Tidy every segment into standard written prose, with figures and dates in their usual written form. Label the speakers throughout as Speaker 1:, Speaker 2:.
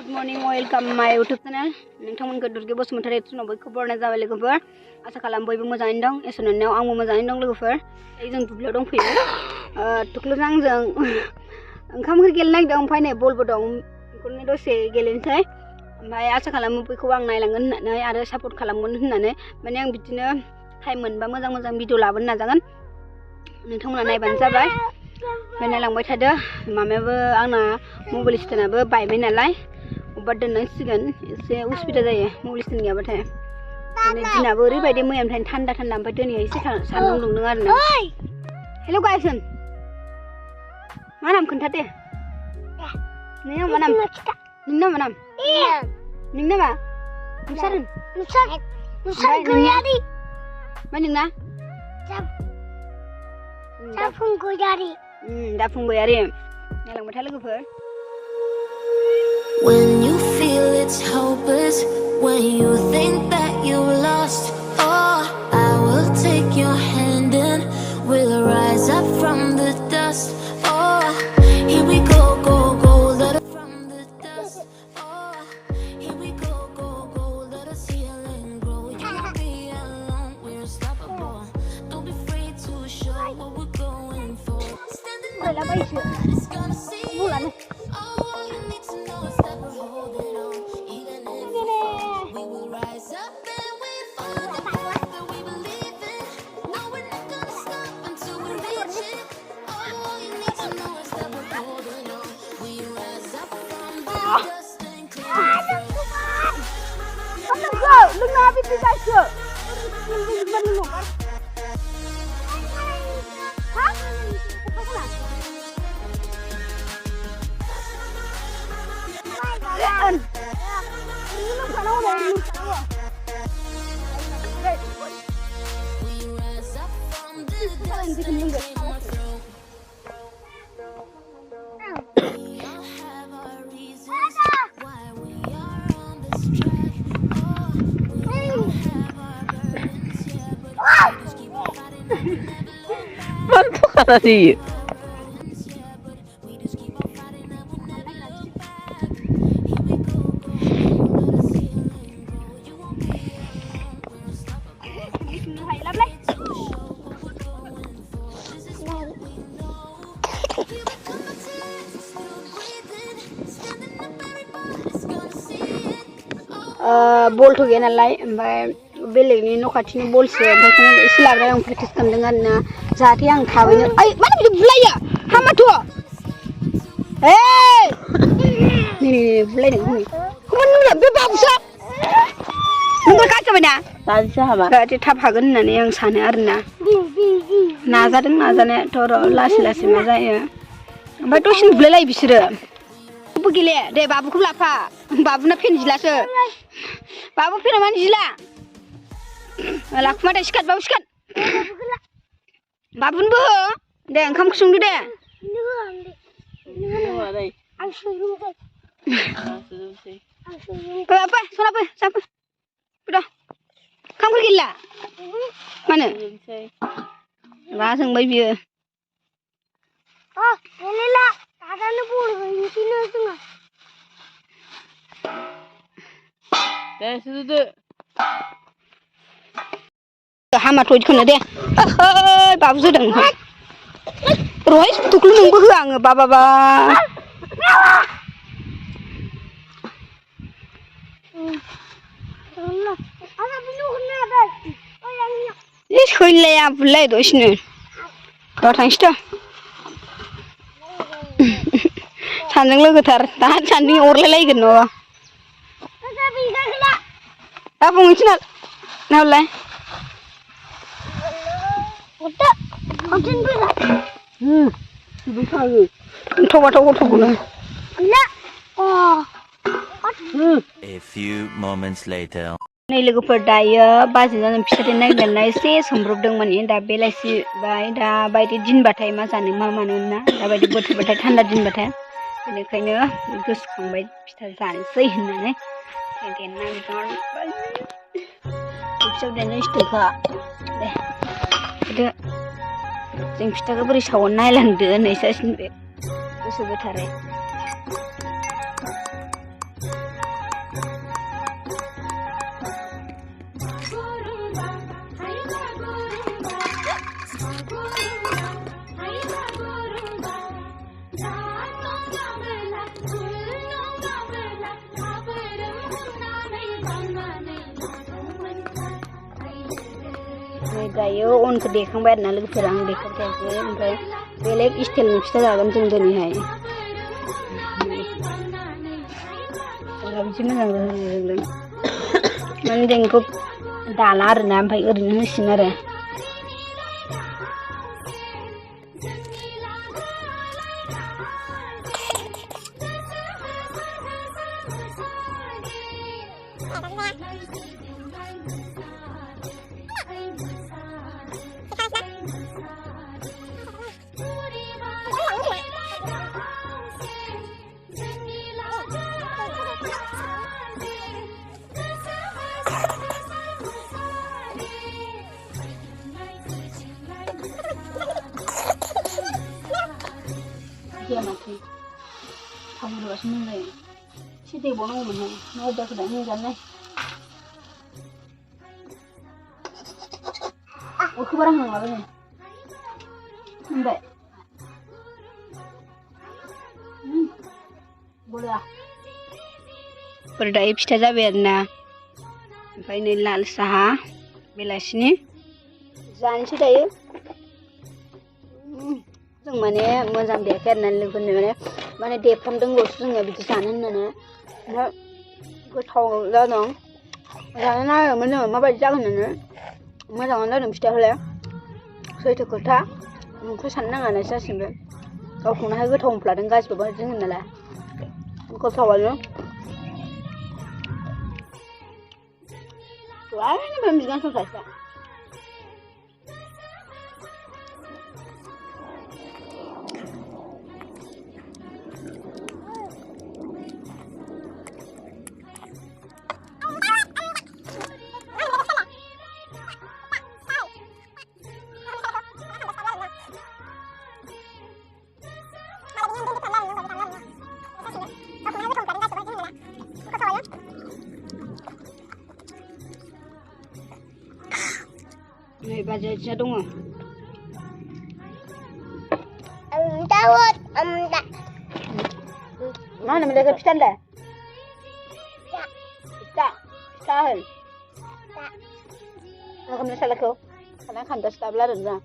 Speaker 1: Good morning, welcome my YouTube channel. नोंथांमोनखौ दुर्गे बसुमतारी चुनाव बयखौबो बरायनाय जाबाय लोगोफोर। आसा खालाम बयबो मोजाङैनो दं। इसोरनाव आंबो मोजाङैनो दं लोगोफोर। जों दुब्लियाव दंफैयो। तुख्लुजों आंजों ओंखाम ओंख्रि गेलेनो नागिरदों ओमफ्राय नै बलबो दं। बेखौनो दसे गेलेनोसै। ओमफ्राय आसा खालामो बयखौबो आं नायलांगोन होननानै आरो सापर्ट खालामगोन होननानै माने आं बिदिनो टाइम मोनबा मोजां भिडिअ लाबोनो नाजागोन। नोंथांमोना नायबानो जाबाय। नायलांबाय थादो। मामायाबो आंना मबाइल स्टेन्डआबो बायबाय नालाय अब्बा दोननांसिगोन एसे उसुबिदा जायो मबाइल स्टेन्ड गैयाबाथाय। माने दिनाबो ओरैबायदि मैयानिफ्रायनो थान्दा ओमफ्राय दिनै एसे सान्दुं दुंदों आरोना। हेल' गाइस मा नाम खोन्था दे। नोंना मा नाम? नोंना मा नाम? नोंना मा? नुसार गैयारि। मा नोंना? जाफुंगयारि। जाफुंगयारि। नायलांबाय था लोगोफोर।
Speaker 2: When you feel it's hopeless, when you think that you lost, oh, I will take your hand and we'll rise up from the dust. Oh, here we go, let us from the dust. Oh, here we go, let us heal and grow. You won't be alone, we're unstoppable. Don't be afraid to show what we're going for. Standing up, everybody's gonna see it.
Speaker 3: Tadi.
Speaker 1: बल थ' गैया नालाय ओमफ्राय बेलेगनि न' खाथिनि बलसो ओमफ्राय बेखौनो एसे लाबोनानै आं प्रेक्टिस खालामदों आरोना जाहाथे आं थाबैनो ओइ मानो बिदि बुलायो हामाथ' नै बुलायदों हनै बे बाबुसो नोंबो गाज्रि जाबायना
Speaker 3: दासो हाबा
Speaker 1: जाहाथे थाब हागोन होननानै आं सानो आरोना नाजादों नाजानायाथ' र' लासै मा जायो ओमफ्राय दसेनो बुलायलायो बिसोरो बो गेले दे बाबुखौ लाफा बाबुना फेन जिलासो बाबु फेना मानो जिला लाखुमा दे सिखाद बाबु सिखाद बाबुनोबो हो दे ओंखाम संदो दे आं संनोसै बाबा सनाबो जाबो बेदा ओंखामखौ गैला मानो मा जोंबाय बियो गेलेला दादानो बल होनोसैनो जोङो
Speaker 3: दे सुदो
Speaker 1: हामाथ' इदिखौनो दे बाबु जोदों रहाय तुख्लु नोंबो होआ आङो बाबाबा सैलाया बुलाय दसेनो र' थांसैथ' सानजों लोगोथार दा सानजों अरलायलायगोन न'आ दा बुंनोसै नालाय
Speaker 4: A few moments later.
Speaker 1: नै लोगोफोर दायो बाजैजों फिथा देनो नागिरनानै एसे सोमब्रबदोंमोन दा बेलासि बाय दा बायदि दिनबाथाय मा जानो मा मानो ना दाबायदि बोथोरबाथाय थान्दा दिनबाथाय बेनिखायनो गोसोखांबाय फिथा जानोसै होननानै देनो नागिरदों फिथा देनो इष्टखा दे जों फिथाखौ बोरै सावो नायलांदो होननायसो बे गोसो गोथारै दायो अनखौ देखांबाय आरोना लोगोफोर आं देखांखायाखै ओमफ्राय बेलेग स्टाइलनि फिथा जागोन जों दिनैहाय बिदि मोजां रोंदों माने जों बेखौ दाला आरोना ओमफ्राय ओरैनो होसिगोन आरो Dia mati. Kamu dua semua ni. Si dia bono mana? Mau dah kena ni kan ni. Aku barang nang apa ni? Nampak. Boleh ah. Berdaya pista jabe na. Sampai ni lal saha. Belas ni. Jangan si dia. जों माने मोजां देयाखै आरोना लोगोफोरनो माने देफ्रामदोंल'सो जोङो बिदि जानो होननानै ओमफ्राय गोथाव जादों जानो नागिरदोंमोन जोङो माबायदि जागोन होननानै मोजाङानो जादों फिथाखौलाय सैथो खोथा नोंखौ साननो नाङानो जासिगोन गावखौनोहाय गोथाव मोनफ्लादों गासिबो जोङो नालाय गोथावानो दहायनो began संसारसो Này bà giờ chưa đúng không? Mana mình đây cái pita đây? Pita hơn. Nó không salah kau. Karena kan dah stable dah na.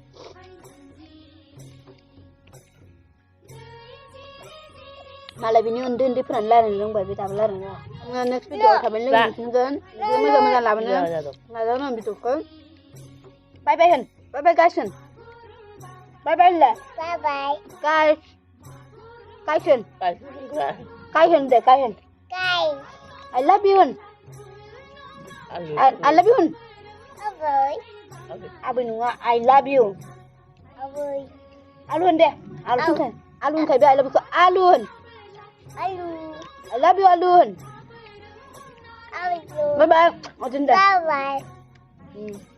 Speaker 1: Malah bini undi peran lain dong babi stable dah na. Next video kami lagi nungguin. Dia macam lawan na. Nggak tahu nampi tu kan. Bye bye Hen. Bye bye guys Hen. Bye bye lah.
Speaker 2: Bye bye.
Speaker 1: Guys. Guys Hen.
Speaker 3: Guys
Speaker 1: Hen deh Hen.
Speaker 2: Guys.
Speaker 1: I love you Hen. I love you Hen.
Speaker 2: Avoy.
Speaker 1: Abi nunga I love you.
Speaker 2: Avoy.
Speaker 1: Alun deh. Alun kan. Alun kai I love you. Alun.
Speaker 2: Alu.
Speaker 1: I love you Alun.
Speaker 2: Alu.
Speaker 1: Bye bye. Odin deh.
Speaker 2: Bye bye.